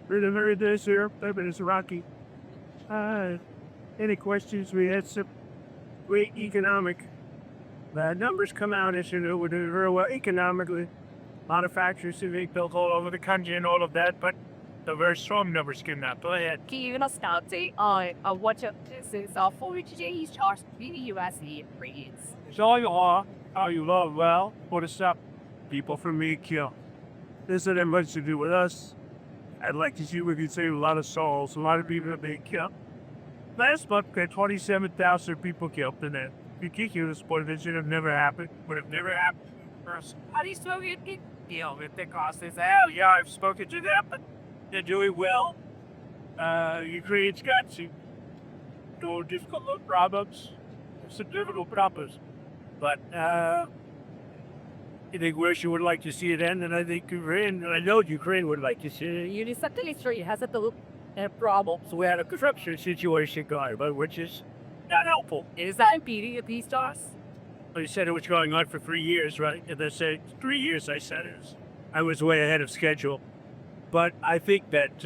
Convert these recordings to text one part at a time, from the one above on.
Very nice here. It's Rocky. Uh, any questions? We had some great economic numbers come out as you know, we're doing very well economically. A lot of factories are being built all over the country and all of that, but the very strong numbers came out. Go ahead. Can you not start saying, what this is for today's charts USD rates? It's all you are, all you love. Well, what is up? People from me kill. This doesn't have much to do with us. I'd like to see if we could save a lot of souls. A lot of people have been killed. Last month, we had 27,000 people killed in that. Ridiculous, but it should have never happened. Would have never happened first. How do you Soviet get Deal with the cost is hell. Yeah, I've spoken to them, but they're doing well. Ukraine's got some difficult problems. Some difficult problems. But I think Russia would like to see it end, and I think Ukraine, and I know Ukraine would like to see it. Uniceptilism has a problem. So we had a corruption situation going, but which is not helpful. Is that impeding the peace talks? They said it was going on for 3 years, right? And they said 3 years. I said it. I was way ahead of schedule, but I think that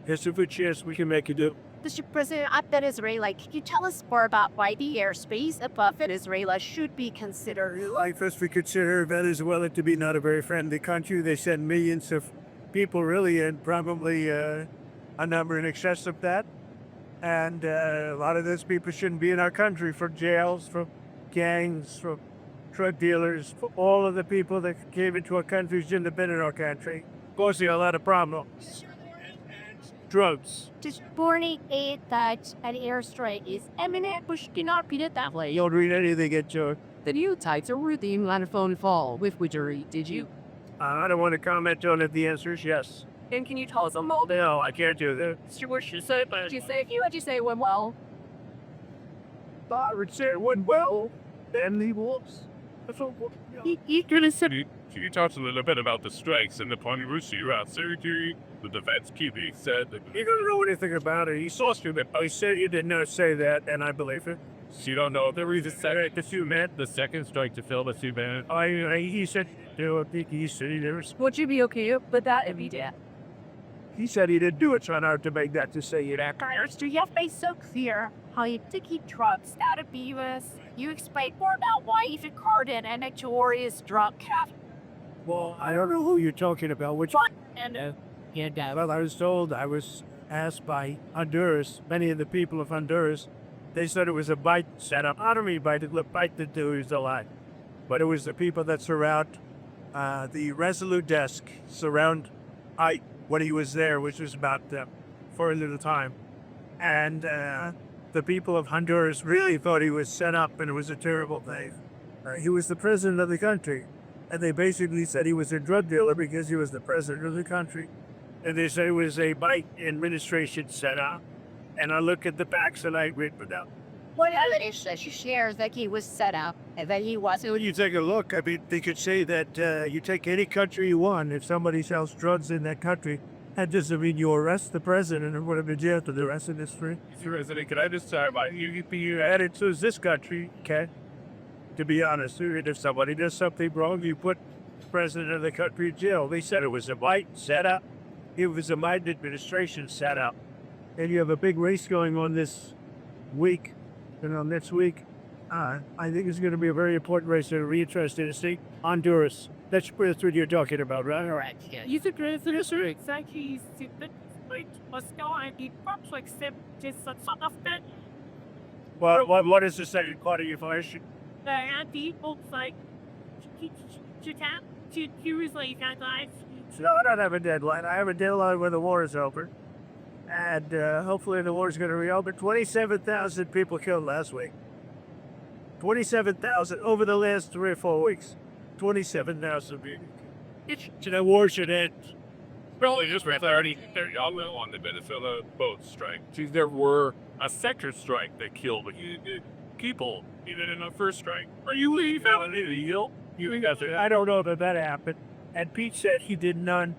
there's a good chance we can make it do. Mr. President, at Venezuela, can you tell us more about why the airspace above Venezuela should be considered? I first we consider Venezuela to be not a very friendly country. They send millions of people, really, and probably a number in excess of that. And a lot of those people shouldn't be in our country, from jails, from gangs, from drug dealers, for all of the people that came into our country shouldn't have been in our country, causing a lot of problems. Drugs. Just warning aid that an airstrike is imminent, but should not be it that way. You don't read anything into it. The new types are routine phone fall with Widgery, did you? I don't want to comment on it. The answer is yes. And can you tell us more? No, I can't do that. What you say, but you say, what you say went well. I would say it went well. Then the wolves. That's all. You're gonna say. Can you talk a little bit about the strikes in the Ponderushi route surgery? The defense QB said that You don't know anything about it. He saw through that. He said you did not say that, and I believe it. you don't know if there was a second, the second strike to fill the 2 minutes. He said, he said he never. Would you be okay with that if he did? He said he didn't do it, trying hard to make that to say it. Mr. You have made so clear how you to keep drugs out of the U.S. You explain more about why even Cardin and notorious drug cap. Well, I don't know who you're talking about. Which What? And Well, I was told, I was asked by Honduras, many of the people of Honduras, they said it was a bite set up. I don't mean bite, the bite that do is a lie. But it was the people that surround the Resolute desk, surround Ike when he was there, which was about for a little time. And the people of Honduras really thought he was set up and it was a terrible thing. He was the president of the country. And they basically said he was a drug dealer because he was the president of the country. And they said it was a Biden administration set up. And I look at the facts and I agree with them. what evidence does she share that he was set up and that he wasn't? When you take a look, I mean, they could say that you take any country you want. If somebody sells drugs in that country, that doesn't mean you arrest the president and put him in jail for the rest of his free. Mr. President, can I just talk about You be added to this country, okay? To be honest, if somebody does something wrong, you put the president of the country in jail. They said it was a Biden setup. It was a Biden administration setup. And you have a big race going on this week, next week. I think it's going to be a very important race. I'm really interested to see Honduras. That's what you're talking about, right? Correct. Yeah. You said exactly. What's going on? Perhaps like just sort of that. What is the second part of your question? People like to use like guys. No, I don't have a deadline. I have a deadline when the war is over. And hopefully the war is going to reopen. 27,000 people killed last week. 27,000 over the last 3 or 4 weeks. 27,000 people. The war should end. Well, they just ran 30 on the Venezuela boat strike. See, there were a second strike that killed people, even in the first strike. Are you leaving? I don't know that happened. And Pete said he did not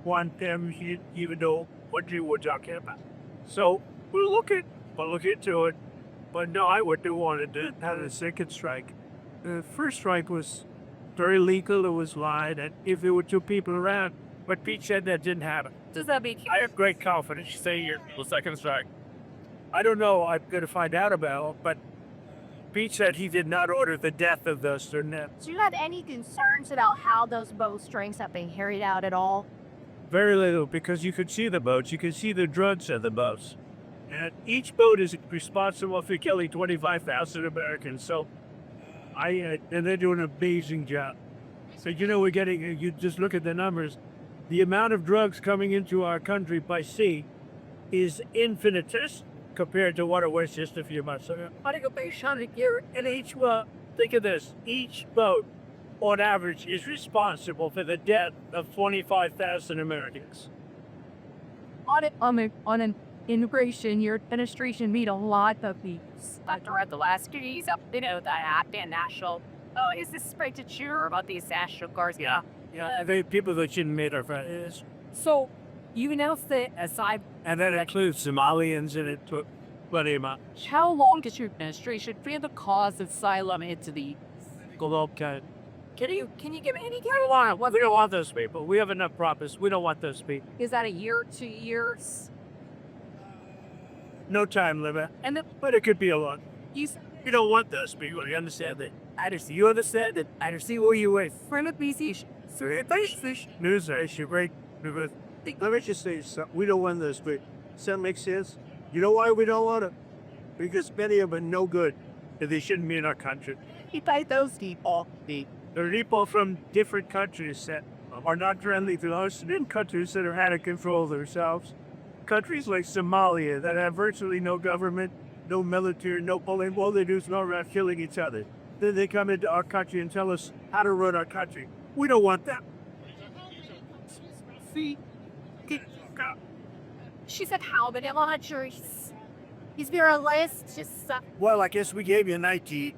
want them, he didn't even know what you were talking about. So we'll look into it. But no, I wouldn't want to have a second strike. The first strike was very legal. It was lied, and if there were 2 people around, But Pete said that didn't happen. Does that make I have great confidence. Say you're the second strike. I don't know. I'm going to find out about it, but Pete said he did not order the death of those certain. Do you have any concerns about how those bow strings have been carried out at all? Very little, because you could see the boats. You could see the drugs of the boats. And each boat is responsible for killing 25,000 Americans. So, and they're doing an amazing job. So, we're getting, you just look at the numbers. The amount of drugs coming into our country by sea is infinitesimal compared to what it was just a few months ago. And each boat, think of this, each boat on average is responsible for the death of 25,000 Americans. On an immigration, your administration made a lot of these. Throughout the last few years, that Afghan national is suspected sure about these national guards. Yeah, the people that shouldn't meet our friends. So, you announced that aside. And that includes Somalians in it too. But How long does your administration plan to cause asylum into the Can Can you give any we don't want those people. We have enough prophets. We don't want those people. Is that a year, 2 years? No time limit. And then But it could be a lot. you We don't want those people. You understand that? You understand that? I see where you went. frame of BC. News issue, great. Let me just say something. We don't want those people. Does that make sense? You know why we don't want them? Because many of them are no good. And they shouldn't be in our country. You fight those people. There are people from different countries that are not friendly to us, and in countries that are out of control themselves. Countries like Somalia that have virtually no government, no military, no police. All they do is go around killing each other. Then they come into our country and tell us how to run our country. We don't want that. See? She said how, but I'm not sure he's very less. Just Well, I guess we gave you 19.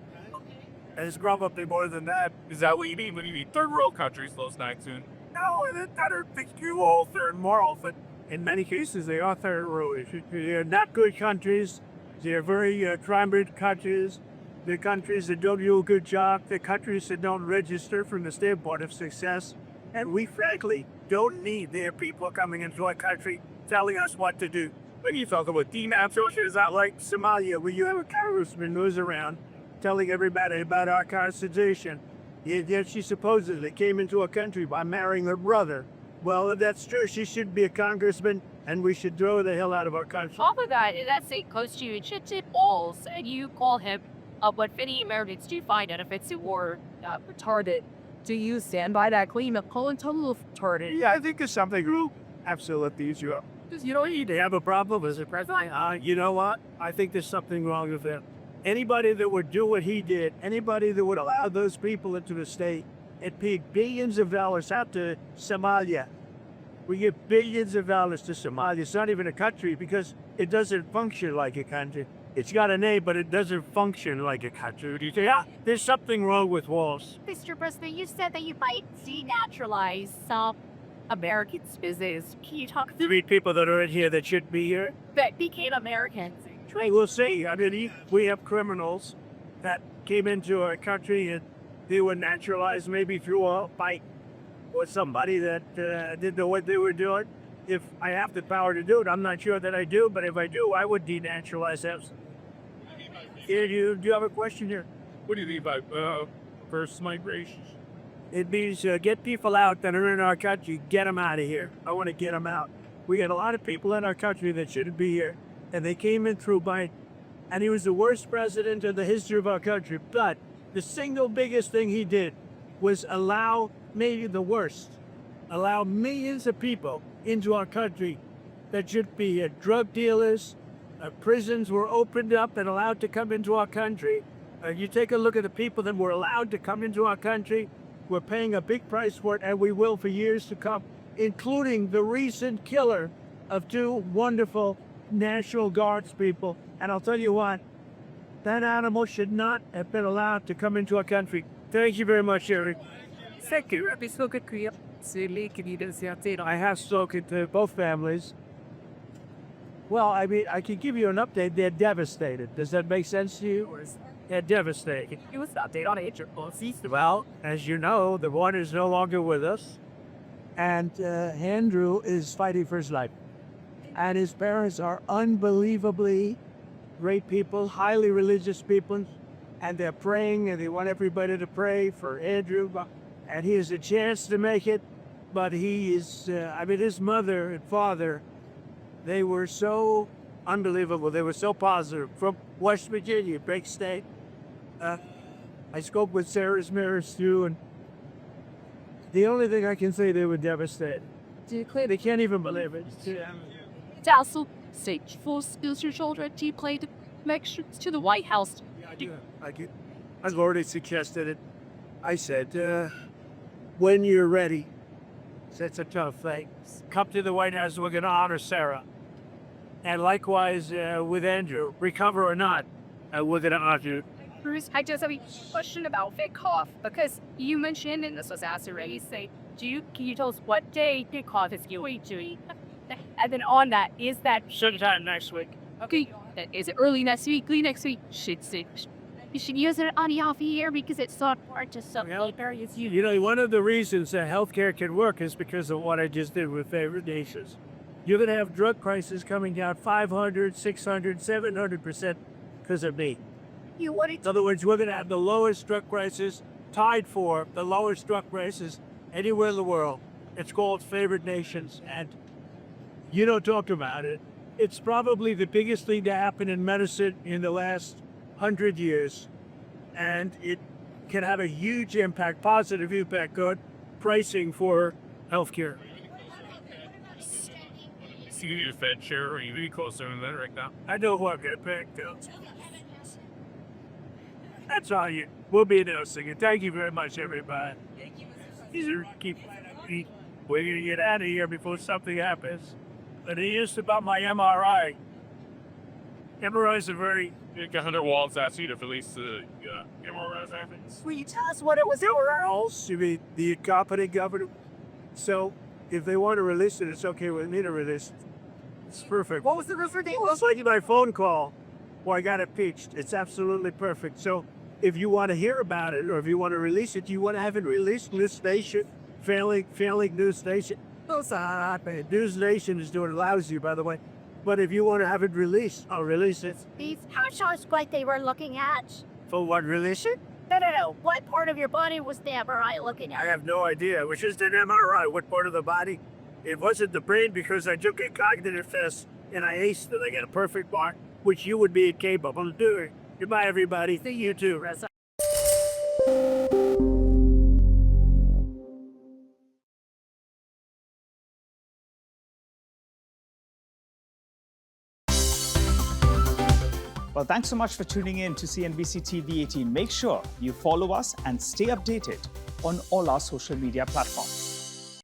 And it's probably up there more than that. Is that what you mean when you mean third world countries those nights soon? No, I don't think you all third moral, but in many cases they are third world. They're not good countries. They're very crime-ridden countries. They're countries that don't do a good job. They're countries that don't register from the standpoint of success. And we frankly don't need their people coming into our country telling us what to do. When you talk about denaturalization, is that like Somalia, where you have a congressman who's around telling everybody about our constitution? Yet she supposedly came into a country by marrying her brother. Well, if that's true, she should be a congressman, and we should throw the hell out of our country. top of that, that's a constitution balls, and you call him what many Americans do find offensive or retarded. Do you stand by that claim of calling total retarded? Yeah, I think there's something wrong. Absolutely, you are. You don't need to have a problem as a president. You know what? I think there's something wrong with him. Anybody that would do what he did, anybody that would allow those people into the state and pay billions of dollars out to Somalia. We give billions of dollars to Somalia. It's not even a country because it doesn't function like a country. It's got a name, but it doesn't function like a country. You say, there's something wrong with walls. Mr. President, you said that you might denaturalize some Americans' business. Can you talk You meet people that are in here that shouldn't be here? that became Americans? We'll see. I mean, we have criminals that came into our country and they were naturalized maybe through a fight with somebody that didn't know what they were doing. If I have the power to do it, I'm not sure that I do, but if I do, I would denaturalize them. Do you have a question here? What do you mean by first migration? It means get people out that are in our country, get them out of here. I want to get them out. We got a lot of people in our country that shouldn't be here, and they came in through Biden, and he was the worst president in the history of our country. But the single biggest thing he did was allow millions of people into our country that should be here. Drug dealers, prisons were opened up and allowed to come into our country. You take a look at the people that were allowed to come into our country. We're paying a big price for it, and we will for years to come, including the recent killer of two wonderful National Guards people. And I'll tell you what, that animal should not have been allowed to come into our country. Thank you very much, Eric. Thank you. I have spoken to both families. Well, I mean, I can give you an update. They're devastated. Does that make sense to you? They're devastated. It was an update on HR. Well, as you know, the one is no longer with us. And Andrew is fighting for his life. And his parents are unbelievably great people, highly religious people. And they're praying, and they want everybody to pray for Andrew. And he has a chance to make it. But he is, his mother and father, they were so unbelievable. They were so positive. From West Virginia, big state. I spoke with Sarah's marriage too, and the only thing I can say, they were devastated. They can't even believe it. It's also safe for schools your children to play the connections to the White House. I've already suggested it. I said, when you're ready, that's a tough thing. Come to the White House, we're going to honor Sarah. And likewise with Andrew, recover or not, we're going to honor you. Bruce, I just have a question about Vitkoff, because you mentioned, and this was asked already, can you tell us what day Vitkoff is going to? And then on that, is that Sometime next week. okay? Is it early next week, late next week? You should use it on the off year because it's so important to some various You know, one of the reasons that healthcare can work is because of what I just did with favored nations. You're going to have drug prices coming down 500, 600, 700% because of me. In other words, we're going to have the lowest drug prices, tied for the lowest drug prices anywhere in the world. It's called favored nations, and you don't talk about it. It's probably the biggest thing to happen in medicine in the last 100 years, and it can have a huge impact, positive impact on pricing for healthcare. See your Fed chair, or you be closer than that right now. I know who I'm going to pick, though. That's all you. We'll be announcing it. Thank you very much, everybody. We're going to get out of here before something happens. But it is about my MRI. MRIs are very... You got 100 walls asked you to release the MRIs happens. Will you tell us what it was everywhere else? You mean the incompetent governor? So, if they want to release it, it's okay with me to release it. It's perfect. What was the reason? Well, it's like my phone call where I got impeached. It's absolutely perfect. So, if you want to hear about it, or if you want to release it, you want to have it released in this station, failing news station. News Nation is doing lousy, by the way. But if you want to have it released, I'll release it. How shows what they were looking at? For what, release it? No. What part of your body was the MRI looking I at? have no idea. It was just an MRI. What part of the body? It wasn't the brain because I took a cognitive test and I aced it. I got a perfect mark, which you would be incapable of doing. Goodbye, everybody. See you too, Reza. Well, thanks so much for tuning in to CNBC TV 18. Make sure you follow us and stay updated on all our social media platforms.